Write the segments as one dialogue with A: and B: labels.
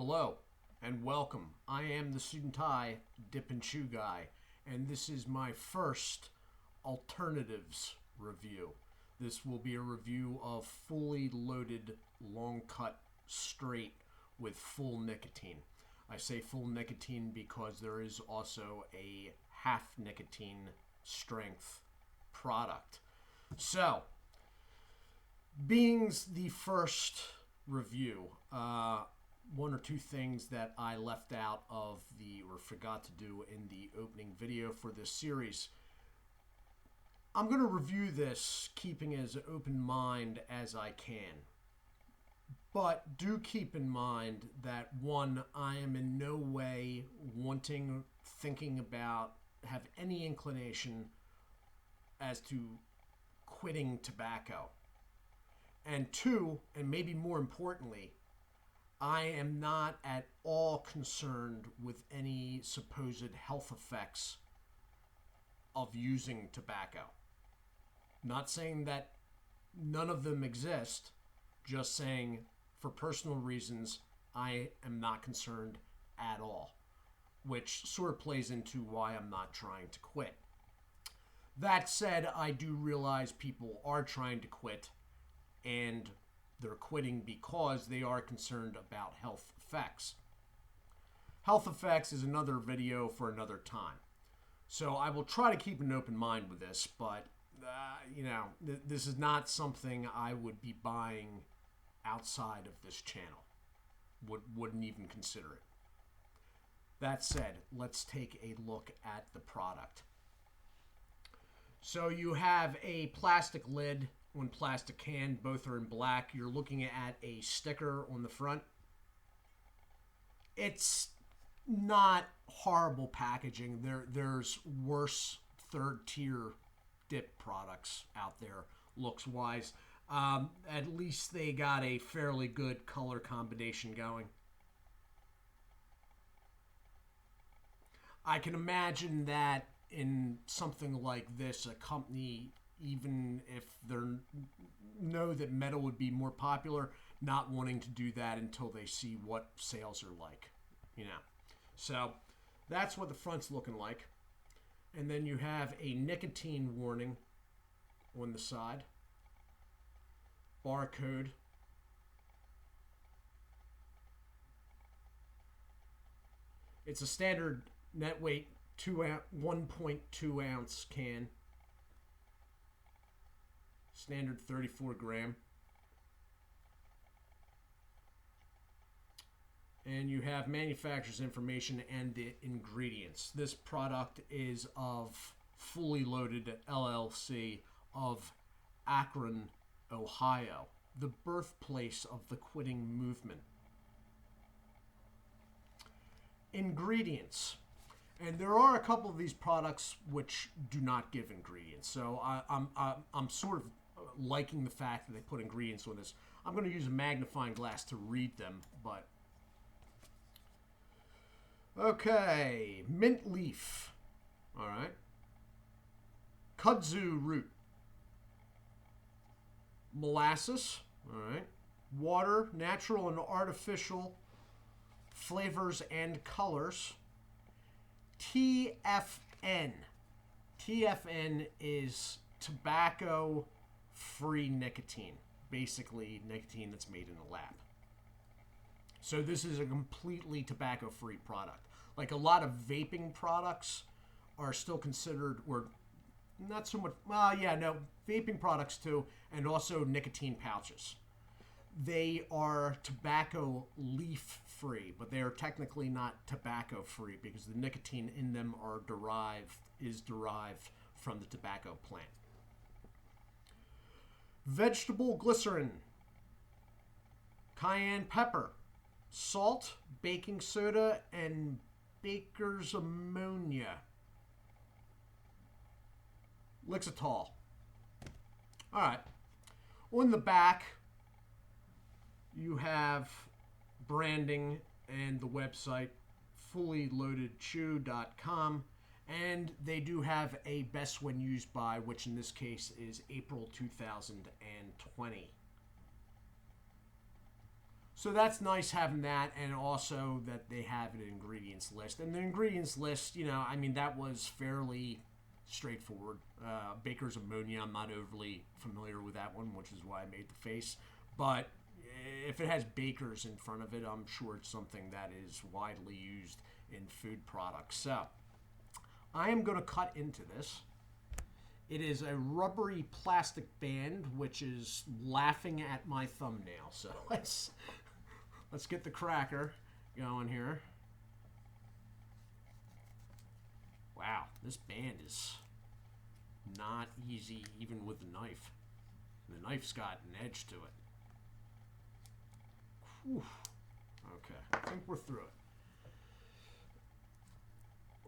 A: Hello and welcome. I am the Suit&Tie Dip&ChewGuy, and this is my first alternatives review. This will be a review of fully loaded, long cut, straight with full nicotine. I say full nicotine because there is also a half nicotine strength product. So, being the first review, one or two things that I left out of or forgot to do in the opening video for this series. I'm going to review this keeping as open mind as I can. But do keep in mind that, one, I am in no way thinking about, have any inclination as to quitting tobacco. And two, and maybe more importantly, I am not at all concerned with any supposed health effects of using tobacco. Not saying that none of them exist, just saying for personal reasons, I am not concerned at all, which sort of plays into why I'm not trying to quit. That said, I do realize people are trying to quit, and they're quitting because they are concerned about health effects. Health effects is another video for another time. So I will try to keep an open mind with this, but this is not something I would be buying outside of this channel. Wouldn't even consider it. That said, let's take a look at the product. So you have a plastic lid, one plastic can, both are in black. You're looking at a sticker on the front. It's not horrible packaging. There's worse third-tier dip products out there, looks-wise. At least they got a fairly good color combination going. I can imagine that in something like this, a company, even if they know that metal would be more popular, not wanting to do that until they see what sales are like, So that's what the front's looking like. And then you have a nicotine warning on the side. Barcode. It's a standard net weight 1.2 ounce can. Standard 34 gram. And you have manufacturer's information and the ingredients. This product is of Fully Loaded LLC of Akron, Ohio, the birthplace of the quitting movement. Ingredients. And there are a couple of these products which do not give ingredients. So I'm sort of liking the fact that they put ingredients on this. I'm going to use a magnifying glass to read them, but okay, mint leaf, all right, kudzu root, molasses, all right, water, natural and artificial flavors and colors, TFN. TFN is tobacco-free nicotine, basically nicotine that's made in a lab. So this is a completely tobacco-free product. Like a lot of vaping products are still considered, or not so much, vaping products too, and also nicotine pouches. They are tobacco leaf-free, but they are technically not tobacco-free because the nicotine in them is derived from the tobacco plant. Vegetable glycerin, cayenne pepper, salt, baking soda, and baker's ammonia. Lixitol. All right. On the back, you have branding and the website fullyloadedchew.com, and they do have a best when used by, which in this case is April 2020. So that's nice having that, and also that they have an ingredients list. And the ingredients list, I mean, that was fairly straightforward. Baker's ammonia, I'm not overly familiar with that one, which is why I made the face. But if it has Baker's in front of it, I'm sure it's something that is widely used in food products. So I am going to cut into this. It is a rubbery plastic band, which is laughing at my thumbnail. So let's get the cracker going here. Wow, this band is not easy even with the knife. The knife's got an edge to it. Whew. Okay, I think we're through it.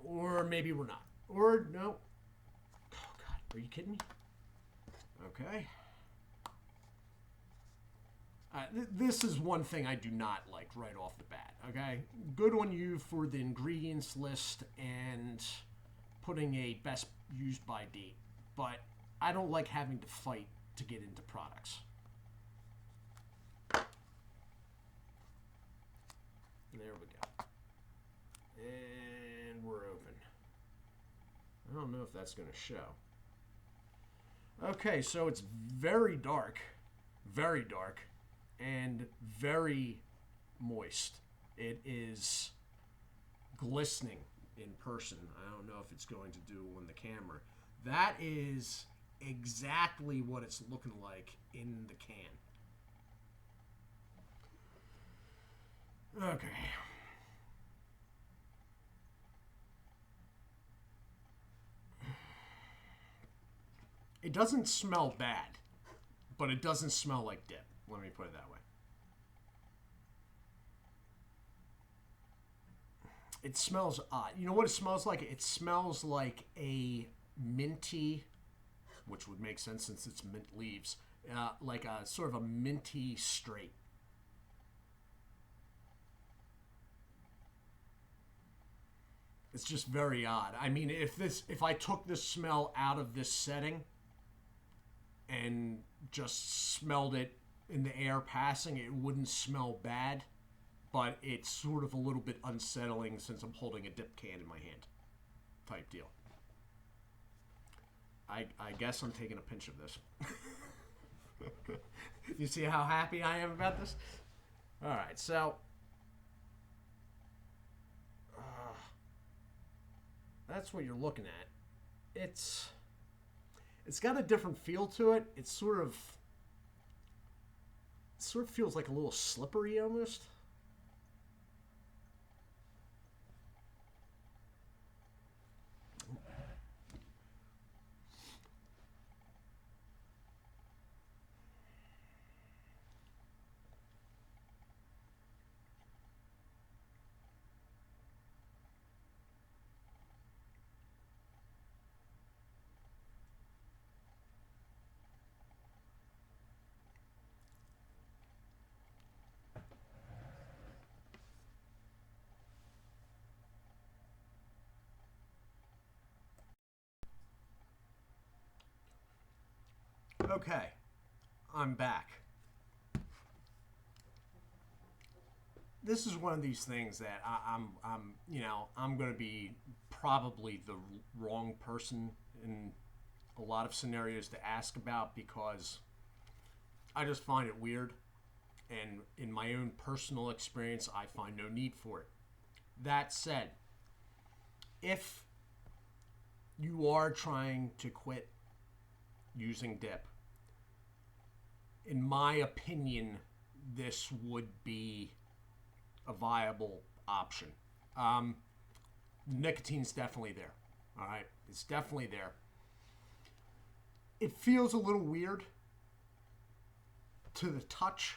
A: Or maybe we're not. Or no. Oh God, are you kidding me? Okay. This is one thing I do not like right off the bat, okay? Good on you for the ingredients list and putting a best used by date, but I don't like having to fight to get into products. There we go. And we're open. I don't know if that's going to show. Okay, so it's very dark, and very moist. It is glistening in person. I don't know if it's going to do on the camera. That is exactly what it's looking like in the can. Okay. It doesn't smell bad, but it doesn't smell like dip. Let me put it that way. It smells odd. You know what it smells like? It smells like a minty, which would make sense since it's mint leaves, like a sort of a minty straight. It's just very odd. I mean, if I took this smell out of this setting and just smelled it in the air passing, it wouldn't smell bad, but it's sort of a little bit unsettling since I'm holding a dip can in my hand type deal. I guess I'm taking a pinch of this. You see how happy I am about this? All right, so that's what you're looking at. It's got a different feel to it. It sort of feels like a little slippery almost. Okay, I'm back. This is one of these things that I'm going to be probably the wrong person in a lot of scenarios to ask about because I just find it weird, and in my own personal experience, I find no need for it. That said, if you are trying to quit using dip, in my opinion, this would be a viable option. Nicotine's definitely there. All right, it's definitely there. It feels a little weird to the touch,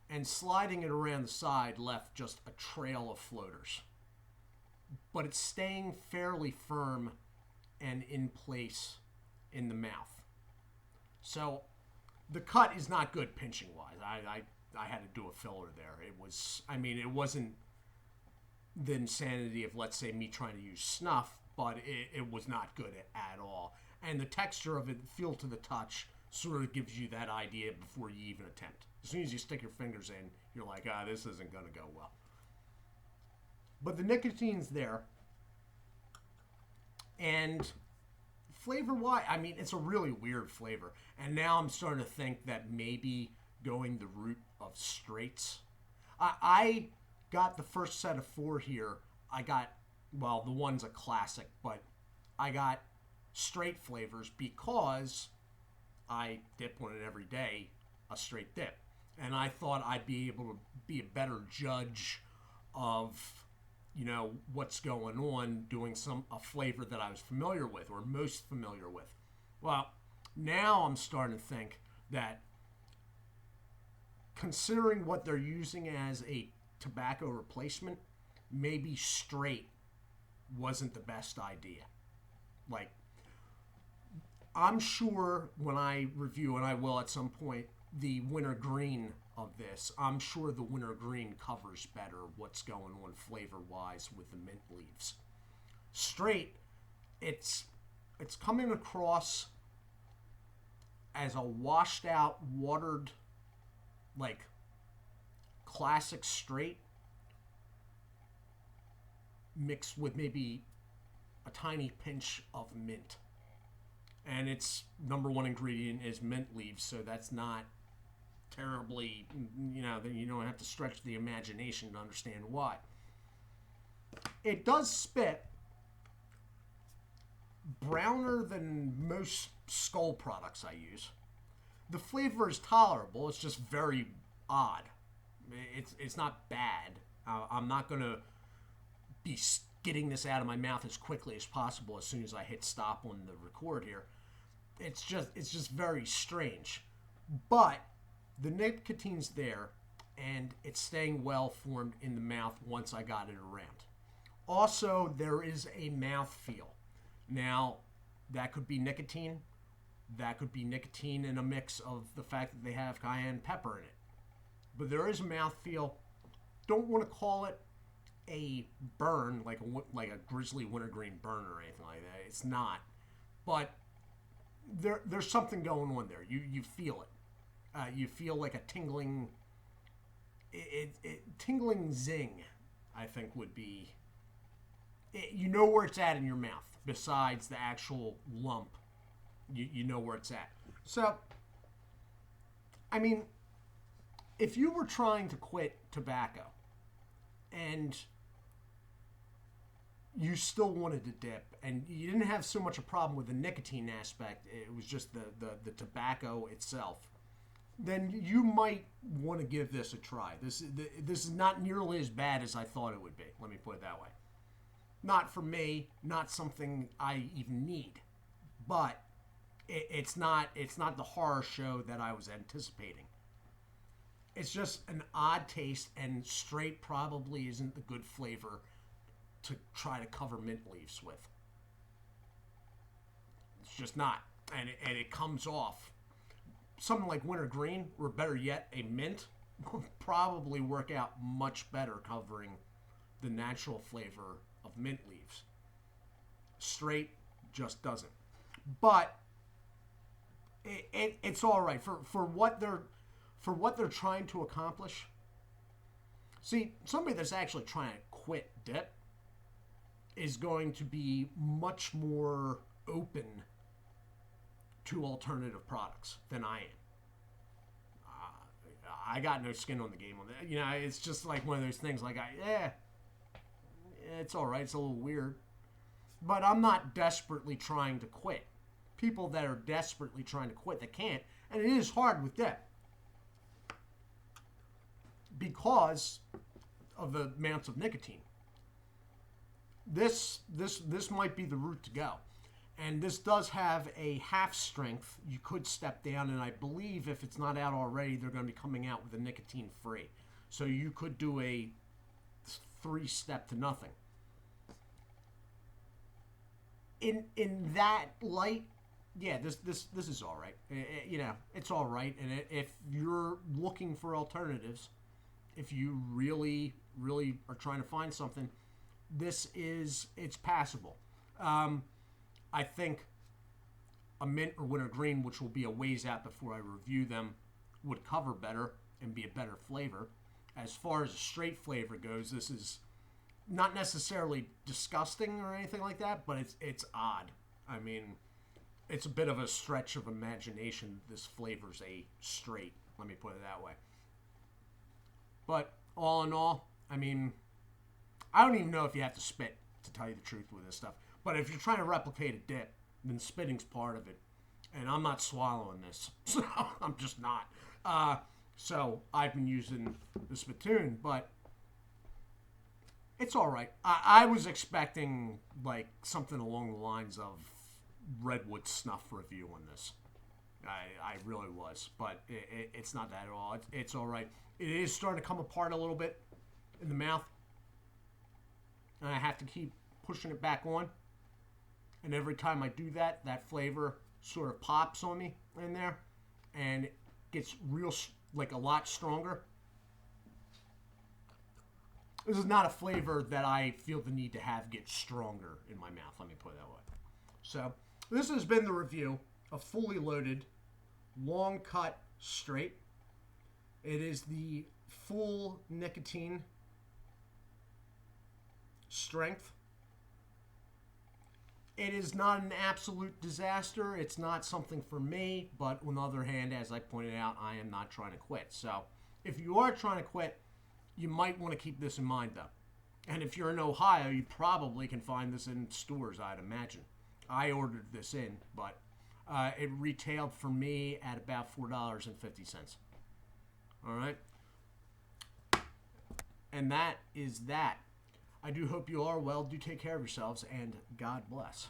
A: and sliding it around the side left just a trail of floaters. But it's staying fairly firm and in place in the mouth. So the cut is not good pinching wise. I had to do a filler there. It wasn't the insanity of, let's say, me trying to use snuff, but it was not good at all. And the texture of it, feel to the touch, sort of gives you that idea before you even attempt. As soon as you stick your fingers in, you're like, this isn't going to go well. But the nicotine's there. And flavor-wise, I mean, it's a really weird flavor. And now I'm starting to think that maybe going the route of straights. I got the first set of 4 here. I got, well, the one's a classic, but I got straight flavors because I dip one it every day, a straight dip. And I thought I'd be able to be a better judge of, what's going on doing a flavor that I was familiar with or most familiar with. Well, now I'm starting to think that considering what they're using as a tobacco replacement, maybe straight wasn't the best idea. Like, I'm sure when I review, and I will at some point, the wintergreen of this, I'm sure the wintergreen covers better what's going on flavor-wise with the mint leaves. Straight, it's coming across as a washed-out, watered, like, classic straight mixed with maybe a tiny pinch of mint. And its number one ingredient is mint leaves, so that's not terribly, you don't have to stretch the imagination to understand why. It does spit browner than most Skull products I use. The flavor is tolerable, it's just very odd. It's not bad. I'm not going to be getting this out of my mouth as quickly as possible as soon as I hit stop on the record here. It's just very strange. But the nicotine's there, and it's staying well formed in the mouth once I got it around. Also, there is a mouth feel. Now, that could be nicotine. That could be nicotine in a mix of the fact that they have cayenne pepper in it. But there is a mouth feel. Don't want to call it a burn, like a grizzly wintergreen burn or anything like that. It's not. But there's something going on there. You feel it. You feel like a tingling, tingling zing, I think would be, you know where it's at in your mouth, besides the actual lump, you know where it's at. So, I mean, if you were trying to quit tobacco, and you still wanted to dip, and you didn't have so much a problem with the nicotine aspect, it was just the tobacco itself, then you might want to give this a try. This is not nearly as bad as I thought it would be. Let me put it that way. Not for me, not something I even need, but it's not the horror show that I was anticipating. It's just an odd taste, and straight probably isn't the good flavor to try to cover mint leaves with. It's just not, and it comes off. Something like wintergreen, or better yet, a mint, will probably work out much better covering the natural flavor of mint leaves. Straight just doesn't. But it's all right for what they're trying to accomplish. See, somebody that's actually trying to quit dip is going to be much more open to alternative products than I am. I got no skin on the game on that. It's just like one of those things like, it's all right. It's a little weird. But I'm not desperately trying to quit. People that are desperately trying to quit, they can't. And it is hard with dip, because of the amounts of nicotine. This might be the route to go. And this does have a half strength. You could step down, and I believe if it's not out already, they're going to be coming out with a nicotine free. So you could do a 3-step to nothing. In that light, yeah, this is all right. It's all right. And if you're looking for alternatives, if you really are trying to find something, it's passable. I think a mint or wintergreen, which will be a ways out before I review them, would cover better. and be a better flavor. As far as a straight flavor goes, this is not necessarily disgusting or anything like that, but it's odd. I mean, it's a bit of a stretch of imagination. This flavor's a straight. Let me put it that way. But all in all, I mean, I don't even know if you have to spit, to tell you the truth with this stuff. But if you're trying to replicate a dip, then spitting's part of it. And I'm not swallowing this. So I'm just not. So I've been using the spittoon, but it's all right. I was expecting like something along the lines of Redwood Snuff review on this. I really was, but it's not that at all. It's all right. It is starting to come apart a little bit in the mouth, and I have to keep pushing it back on. And every time I do that, that flavor sort of pops on me in there, and it gets real, like a lot stronger. This is not a flavor that I feel the need to have get stronger in my mouth. Let me put it that way. So this has been the review of Fully Loaded Long Cut Straight. It is the full nicotine strength. It is not an absolute disaster. It's not something for me, but on the other hand, as I pointed out, I am not trying to quit. So if you are trying to quit, you might want to keep this in mind, though. And if you're in Ohio, you probably can find this in stores, I'd imagine. I ordered this in, but it retailed for me at about $4.50. All right? And that is that. I do hope you are well. Do take care of yourselves, and God bless.